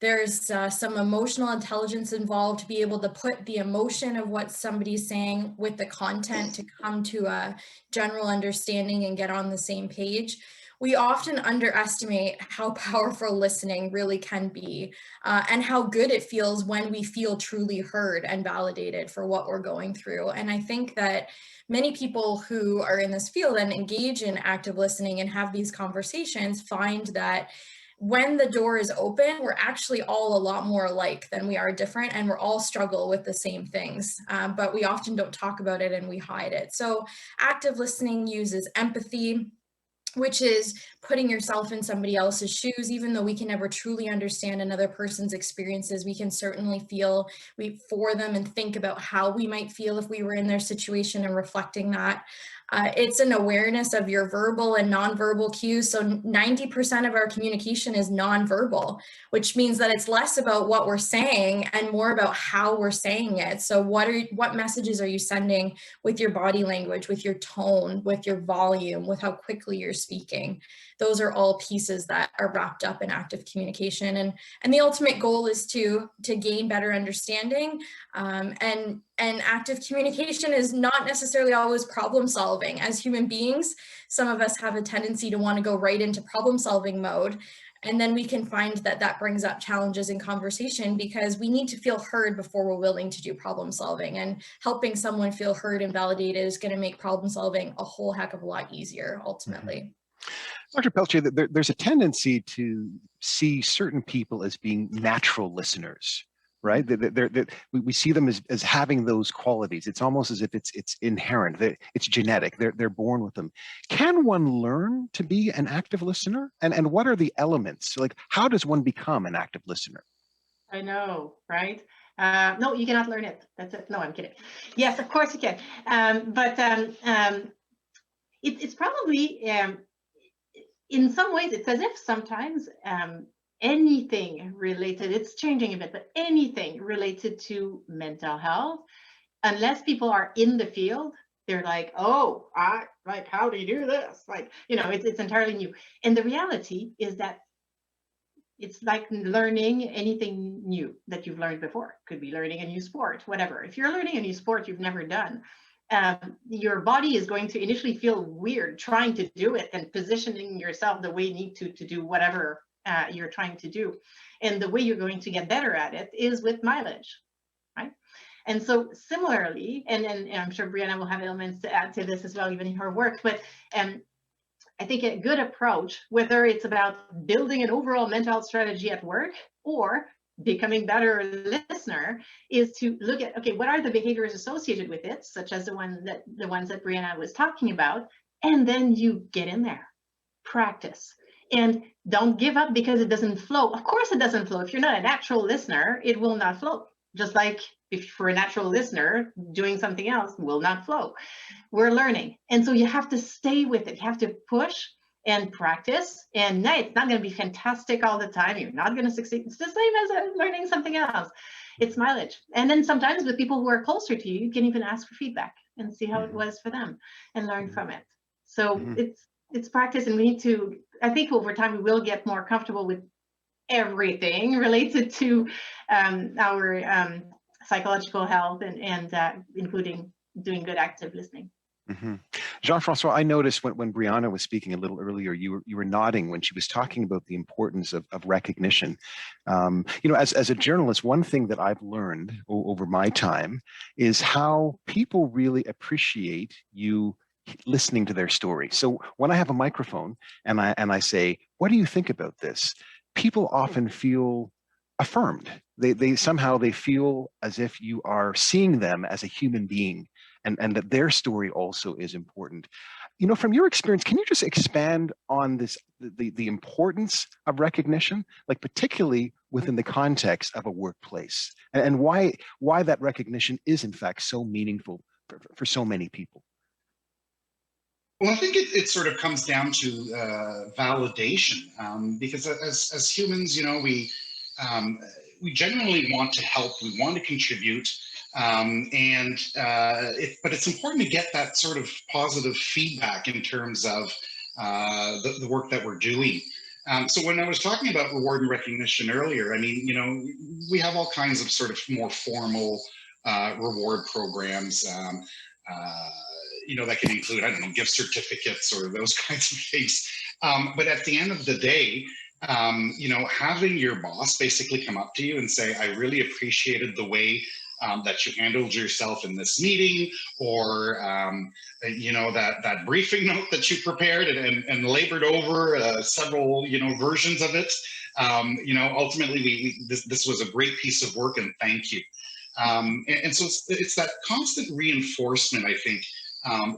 There's some emotional intelligence involved to be able to put the emotion of what somebody's saying with the content to come to a general understanding and get on the same page. We often underestimate how powerful listening really can be, and how good it feels when we feel truly heard and validated for what we're going through. And I think that many people who are in this field and engage in active listening and have these conversations find that when the door is open, we're actually all a lot more alike than we are different, and we're all struggle with the same things, but we often don't talk about it and we hide it. So active listening uses empathy, which is putting yourself in somebody else's shoes. Even though we can never truly understand another person's experiences, we can certainly feel for them and think about how we might feel if we were in their situation and reflecting that. It's an awareness of your verbal and nonverbal cues. So 90% of our communication is nonverbal, which means that it's less about what we're saying and more about how we're saying it. So what messages are you sending with your body language, with your tone, with your volume, with how quickly you're speaking? Those are all pieces that are wrapped up in active communication. And the ultimate goal is to gain better understanding. And active communication is not necessarily always problem solving. As human beings, some of us have a tendency to want to go right into problem solving mode. And then we can find that that brings up challenges in conversation because we need to feel heard before we're willing to do problem solving. And helping someone feel heard and validated is going to make problem solving a whole heck of a lot easier ultimately. Dr. Pelletier, there's a tendency to see certain people as being natural listeners, right? We see them as having those qualities. It's almost as if it's inherent, it's genetic, they're born with them. Can one learn to be an active listener? And what are the elements? Like, how does one become an active listener? I know, right? No, you cannot learn it. That's it. No, I'm kidding. Yes, of course you can. It's probably, in some ways, it's as if sometimes anything related, it's changing a bit, but anything related to mental health, unless people are in the field, they're like, oh, like, how do you do this? Like, you know, it's entirely new. And the reality is that it's like learning anything new that you've learned before. Could be learning a new sport, whatever. If you're learning a new sport you've never done, your body is going to initially feel weird trying to do it and positioning yourself the way you need to do whatever you're trying to do. And the way you're going to get better at it is with mileage, right? And so similarly, and I'm sure Breanna will have elements to add to this as well, even in her work, but I think a good approach, whether it's about building an overall mental health strategy at work or becoming better listener, is to look at, okay, what are the behaviors associated with it, such as the ones that Breanna was talking about, and then you get in there, practice, and don't give up because it doesn't flow. Of course it doesn't flow. If you're not a natural listener, it will not flow. Just like if for a natural listener, doing something else will not flow. We're learning. And so you have to stay with it. You have to push and practice. And no, it's not going to be fantastic all the time. You're not going to succeed. It's the same as learning something else. It's mileage. And then sometimes with people who are closer to you, you can even ask for feedback and see how it was for them and learn from it. So it's practice, and we need to, I think over time we will get more comfortable with everything related to our psychological health and including doing good active listening. Jean-François, I noticed when Breanna was speaking a little earlier, you were nodding when she was talking about the importance of recognition. You know, as a journalist, one thing that I've learned over my time is how people really appreciate you listening to their story. So when I have a microphone and I say, what do you think about this? People often feel affirmed. They somehow feel as if you are seeing them as a human being, and that their story also is important. You know, from your experience, can you just expand on this, the importance of recognition, like particularly within the context of a workplace, and why that recognition is in fact so meaningful for so many people? Well, I think it sort of comes down to validation, because as humans, you know, we genuinely want to help, we want to contribute, but it's important to get that sort of positive feedback in terms of the work that we're doing. So when I was talking about reward and recognition earlier, I mean, you know, we have all kinds of sort of more formal reward programs. You know, that can include, I don't know, gift certificates or those kinds of things. But at the end of the day, you know, having your boss basically come up to you and say, I really appreciated the way that you handled yourself in this meeting, or, you know, that briefing note that you prepared and labored over several, you know, versions of it. You know, ultimately, this was a great piece of work and thank you. And so it's that constant reinforcement, I think,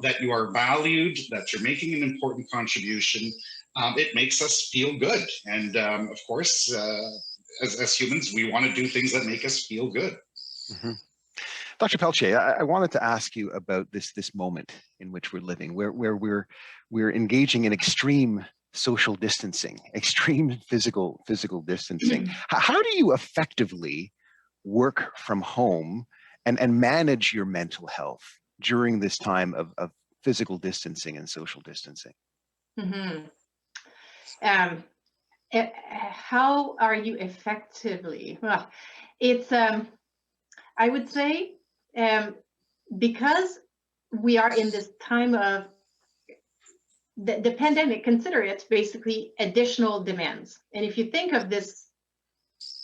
that you are valued, that you're making an important contribution. It makes us feel good. And of course, as humans, we want to do things that make us feel good. Dr. Pelletier, I wanted to ask you about this moment in which we're living, where we're engaging in extreme social distancing, extreme physical distancing. How do you effectively work from home and manage your mental health during this time of physical distancing and social distancing? How are you effectively? Well, it's, I would say, because we are in this time of the pandemic, consider it basically additional demands. And if you think of this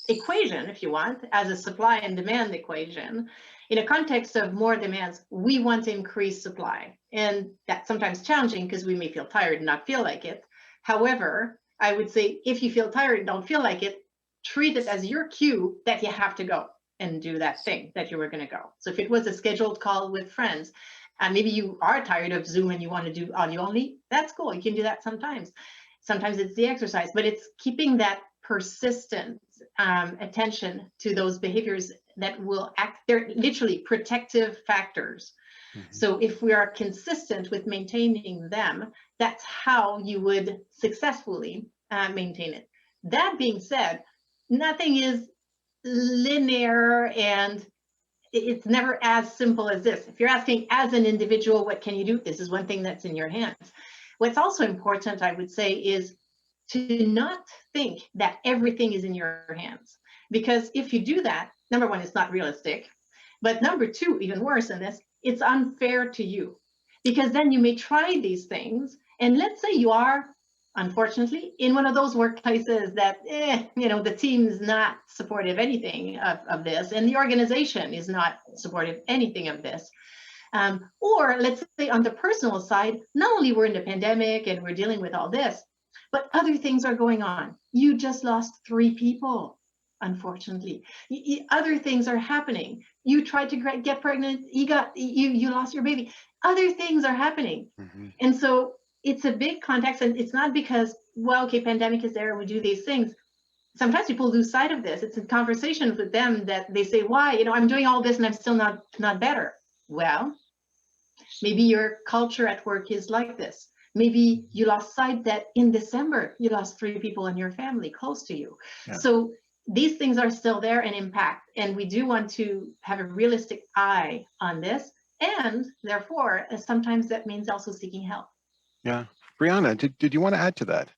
equation, if you want, as a supply and demand equation, in a context of more demands, we want to increase supply. And that's sometimes challenging because we may feel tired and not feel like it. However, I would say if you feel tired and don't feel like it, treat it as your cue that you have to go and do that thing that you were going to go. So if it was a scheduled call with friends, and maybe you are tired of Zoom and you want to do audio only, that's cool. You can do that sometimes. Sometimes it's the exercise, but it's keeping that persistent attention to those behaviors that will act. They're literally protective factors. So if we are consistent with maintaining them, that's how you would successfully maintain it. That being said, nothing is linear, and it's never as simple as this. If you're asking as an individual, what can you do? This is one thing that's in your hands. What's also important, I would say, is to not think that everything is in your hands. Because if you do that, number one, it's not realistic. But number two, even worse than this, it's unfair to you. Because then you may try these things, and let's say you are, unfortunately, in one of those workplaces that, the team is not supportive of anything of this, and the organization is not supportive of anything of this. Or let's say on the personal side, not only we're in the pandemic and we're dealing with all this, but other things are going on. You just lost 3 people, unfortunately. Other things are happening. You tried to get pregnant, you lost your baby. Other things are happening. Mm-hmm. And so it's a big context, and it's not because, well, okay, pandemic is there, we do these things. Sometimes people lose sight of this. It's in conversations with them that they say, why, I'm doing all this and I'm still not better. Well, maybe your culture at work is like this. Maybe you lost sight that in December, you lost 3 people in your family close to you. Yeah. So these things are still there and impact. And we do want to have a realistic eye on this. And therefore, sometimes that means also seeking help. Yeah. Breanna, did you want to add to that?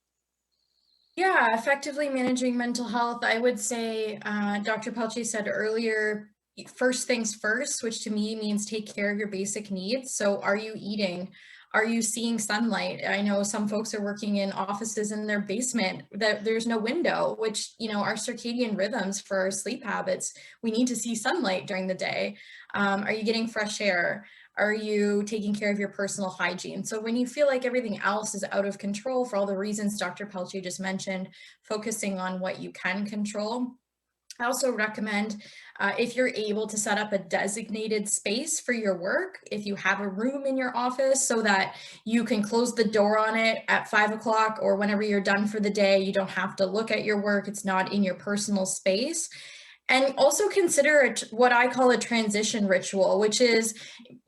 Yeah, effectively managing mental health. I would say Dr. Pelletier said earlier, first things first, which to me means take care of your basic needs. So are you eating? Are you seeing sunlight? I know some folks are working in offices in their basement that there's no window, which, our circadian rhythms for our sleep habits, we need to see sunlight during the day. Are you getting fresh air? Are you taking care of your personal hygiene? So when you feel like everything else is out of control for all the reasons Dr. Pelletier just mentioned, focusing on what you can control. I also recommend if you're able to set up a designated space for your work, if you have a room in your office so that you can close the door on it at 5 o'clock or whenever you're done for the day, you don't have to look at your work, it's not in your personal space. And also consider it what I call a transition ritual, which is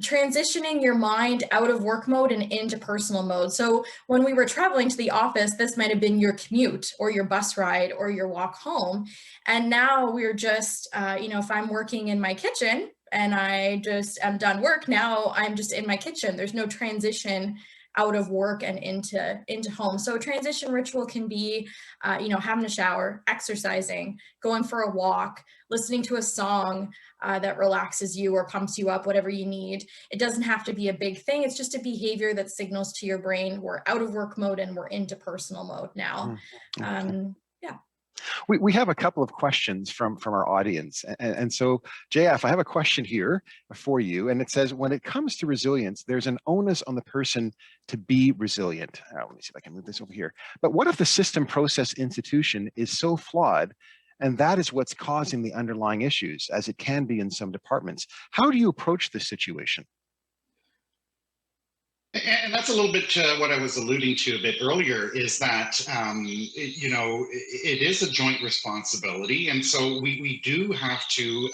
transitioning your mind out of work mode and into personal mode. So when we were traveling to the office, this might have been your commute or your bus ride or your walk home. And now we're just, if I'm working in my kitchen and I just am done work, now I'm just in my kitchen. There's no transition out of work and into home. So a transition ritual can be, having a shower, exercising, going for a walk, listening to a song that relaxes you or pumps you up, whatever you need. It doesn't have to be a big thing. It's just a behavior that signals to your brain, we're out of work mode and we're into personal mode now. Okay. We have a couple of questions from our audience. And so, JF, I have a question here for you. And it says, when it comes to resilience, there's an onus on the person to be resilient. Let me see if I can move this over here. But what if the system, process, institution is so flawed, and that is what's causing the underlying issues, as it can be in some departments? How do you approach this situation? And that's a little bit what I was alluding to a bit earlier, is that, it is a joint responsibility. And so we do have to,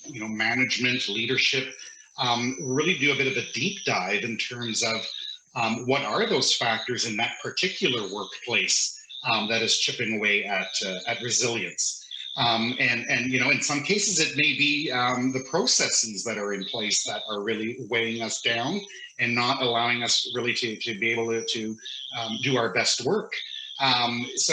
management, leadership, really do a bit of a deep dive in terms of what are those factors in that particular workplace that is chipping away at resilience. In some cases, it may be the processes that are in place that are really weighing us down and not allowing us really to be able to do our best work. It's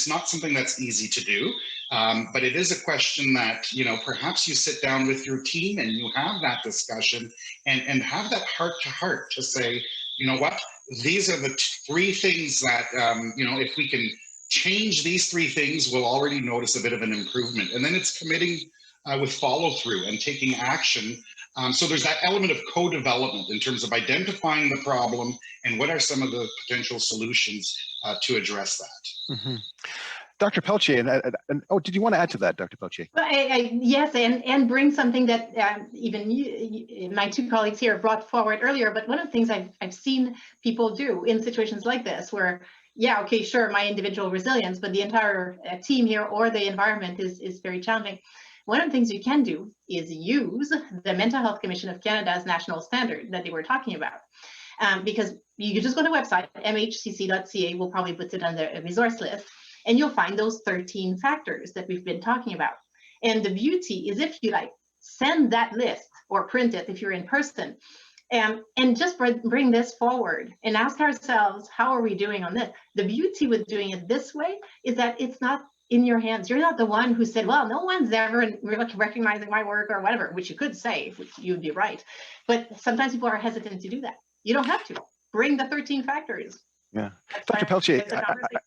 not something that's easy to do, but it is a question that, perhaps you sit down with your team and you have that discussion and have that heart to heart to say, you know what, these are the 3 things that, if we can change these 3 things, we'll already notice a bit of an improvement. And then it's committing with follow through and taking action. So there's that element of co-development in terms of identifying the problem and what are some of the potential solutions to address that. Mm-hmm. Dr. Pelletier, did you want to add to that, Dr. Pelletier? Well, yes, and bring something that even my 2 colleagues here brought forward earlier. But one of the things I've seen people do in situations like this, where yeah, okay, sure, my individual resilience, but the entire team here or the environment is very challenging. One of the things you can do is use the Mental Health Commission of Canada's national standard that they were talking about. because you can just go to the website, mhcc.ca, we'll probably put it on the resource list, and you'll find those 13 factors that we've been talking about. And the beauty is if you like send that list or print it if you're in person, and just bring this forward and ask ourselves, how are we doing on this? The beauty with doing it this way is that it's not in your hands. You're not the one who said, well, no one's ever recognizing my work or whatever, which you could say, which you'd be right. But sometimes people are hesitant to do that. You don't have to. Bring the 13 factors. Yeah. That's Dr. Pelletier, why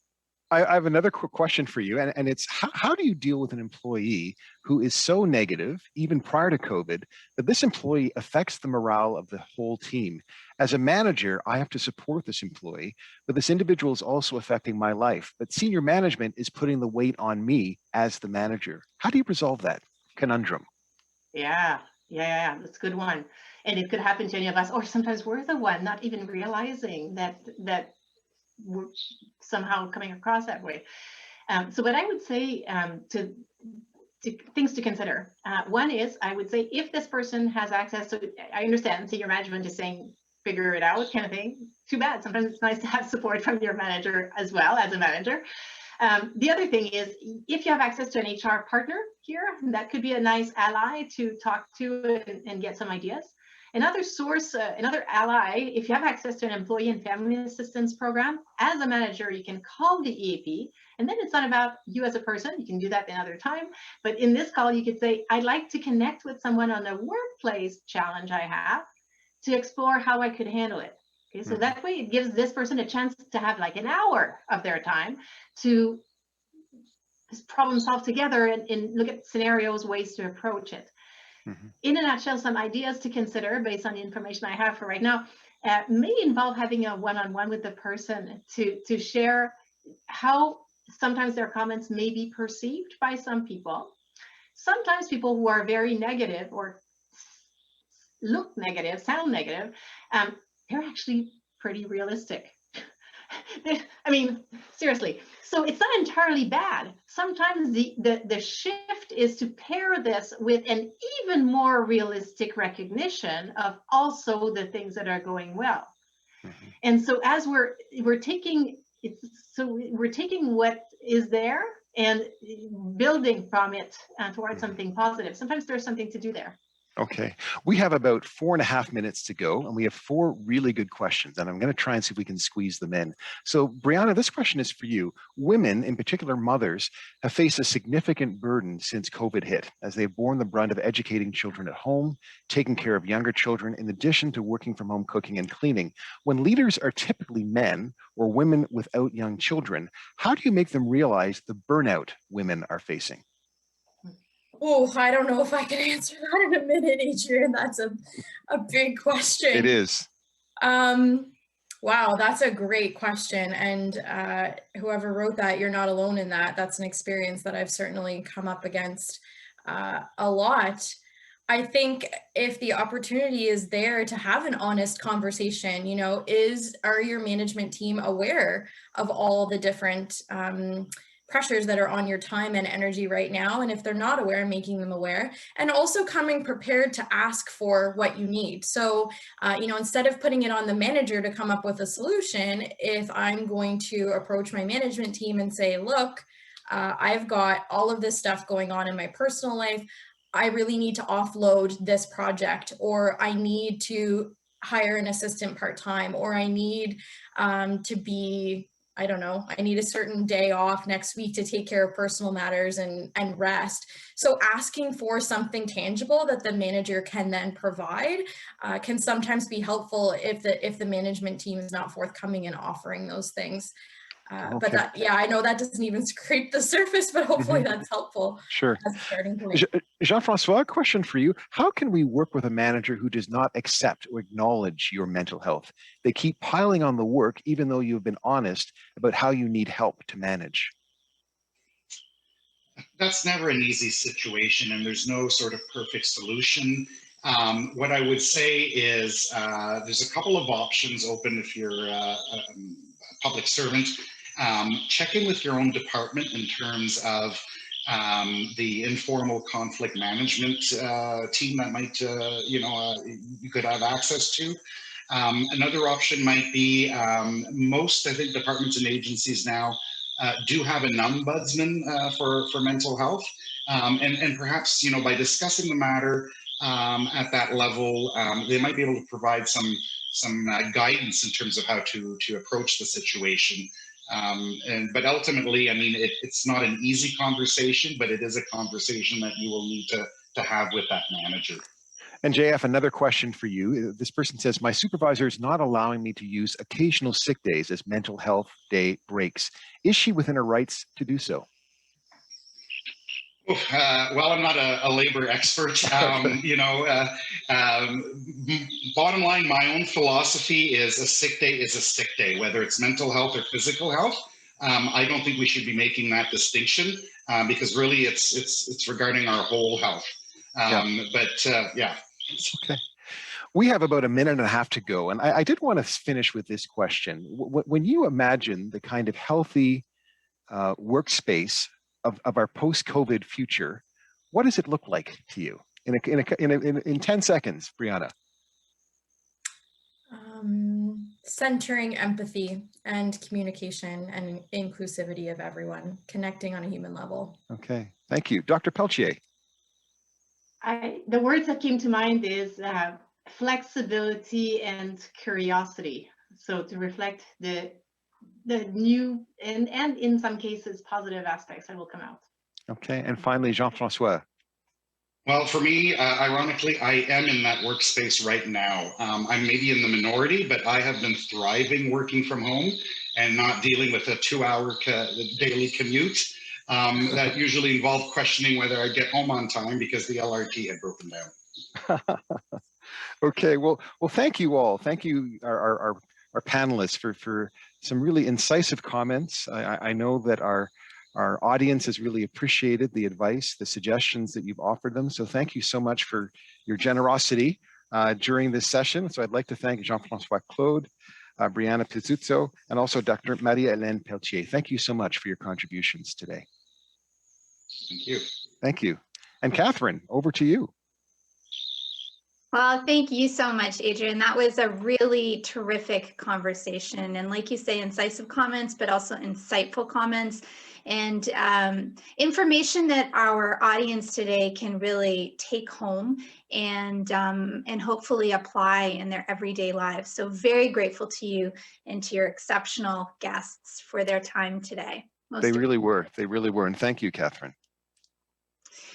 I have another quick question for you, and it's how do you deal with an employee who is so negative, even prior to COVID, that this employee affects the morale of the whole team? As a manager, I have to support this employee, but this individual is also affecting my life. But senior management is putting the weight on me as the manager. How do you resolve that conundrum? Yeah, that's a good one. And it could happen to any of us, or sometimes we're the one not even realizing that we're somehow coming across that way. So what I would say to things to consider, one is I would say if this person has access to, I understand senior management is saying figure it out kind of thing. Too bad. Sometimes it's nice to have support from your manager as well as a manager. The other thing is if you have access to an HR partner here, that could be a nice ally to talk to and get some ideas. Another source, another ally, if you have access to an employee and family assistance program, as a manager, you can call the EAP, and then it's not about you as a person. You can do that another time. But in this call, you could say, I'd like to connect with someone on a workplace challenge I have to explore how I could handle it. Okay, so that way it gives this person a chance to have like an hour of their time to problem solve together and look at scenarios, ways to approach it. In a nutshell, some ideas to consider based on the information I have for right now may involve having a one-on-one with the person to share how sometimes their comments may be perceived by some people. Sometimes people who are very negative or look negative, sound negative, they're actually pretty realistic. I mean, seriously. So it's not entirely bad. Sometimes the shift is to pair this with an even more realistic recognition of also the things that are going well. And so as we're taking what is there and building from it towards something positive. Sometimes there's something to do there. Okay, we have about 4.5 minutes to go, and we have 4 really good questions, and I'm going to try and see if we can squeeze them in. So, Breanna, this question is for you. Women, in particular mothers, have faced a significant burden since COVID hit, as they've borne the brunt of educating children at home, taking care of younger children, in addition to working from home cooking and cleaning. When leaders are typically men or women without young children, how do you make them realize the burnout women are facing? Oh, I don't know if I can answer that in a minute, Adrian. That's a big question. It is. Wow, that's a great question. And whoever wrote that, you're not alone in that. That's an experience that I've certainly come up against a lot. I think if the opportunity is there to have an honest conversation, are your management team aware of all the different pressures that are on your time and energy right now? And if they're not aware, making them aware, and also coming prepared to ask for what you need. So, instead of putting it on the manager to come up with a solution, if I'm going to approach my management team and say, look, I've got all of this stuff going on in my personal life. I really need to offload this project, or I need to hire an assistant part-time, or I need to be, I don't know, I need a certain day off next week to take care of personal matters and rest. So asking for something tangible that the manager can then provide can sometimes be helpful if the management team is not forthcoming in offering those things. But I know that doesn't even scrape the surface, but hopefully that's helpful. Sure. As a starting point. Jean-François, a question for you. How can we work with a manager who does not accept or acknowledge your mental health? They keep piling on the work, even though you've been honest about how you need help to manage. That's never an easy situation, and there's no sort of perfect solution. What I would say is there's a couple of options open if you're a public servant. Check in with your own department in terms of the informal conflict management team that might, you could have access to. Another option might be most, I think, departments and agencies now do have an ombudsman for mental health. And perhaps, you know, by discussing the matter at that level, they might be able to provide some guidance in terms of how to approach the situation. But ultimately, I mean, it's not an easy conversation, but it is a conversation that you will need to have with that manager. And JF, another question for you. This person says, my supervisor is not allowing me to use occasional sick days as mental health day breaks. Is she within her rights to do so? Well, I'm not a labor expert. You know, bottom line, my own philosophy is a sick day is a sick day, whether it's mental health or physical health. I don't think we should be making that distinction because really it's regarding our whole health. But yeah. Okay. We have about a minute and a half to go. And I did want to finish with this question. When you imagine the kind of healthy workspace of our post-COVID future, what does it look like to you in 10 seconds, Breanna? Centering empathy and communication and inclusivity of everyone, connecting on a human level. Okay, thank you. Dr. Pelletier. The words that came to mind is flexibility and curiosity. So to reflect the new and in some cases positive aspects that will come out. Okay, and finally, Jean-François. Well, for me, ironically, I am in that workspace right now. I'm maybe in the minority, but I have been thriving working from home and not dealing with a 2-hour daily commute that usually involved questioning whether I'd get home on time because the LRT had broken down. Okay, well, thank you all. Thank you, our panelists, for some really incisive comments. I know that our audience has really appreciated the advice, the suggestions that you've offered them. So thank you so much for your generosity during this session. So I'd like to thank Jean-François Claude, Breanna Pizzuto, and also Dr. Marie-Helene Pelletier. Thank you so much for your contributions today. Thank you. Thank you. And Catherine, over to you. Well, thank you so much, Adrian. That was a really terrific conversation. And like you say, incisive comments, but also insightful comments and information that our audience today can really take home and hopefully apply in their everyday lives. So very grateful to you and to your exceptional guests for their time today. They really were. They really were. And thank you, Catherine.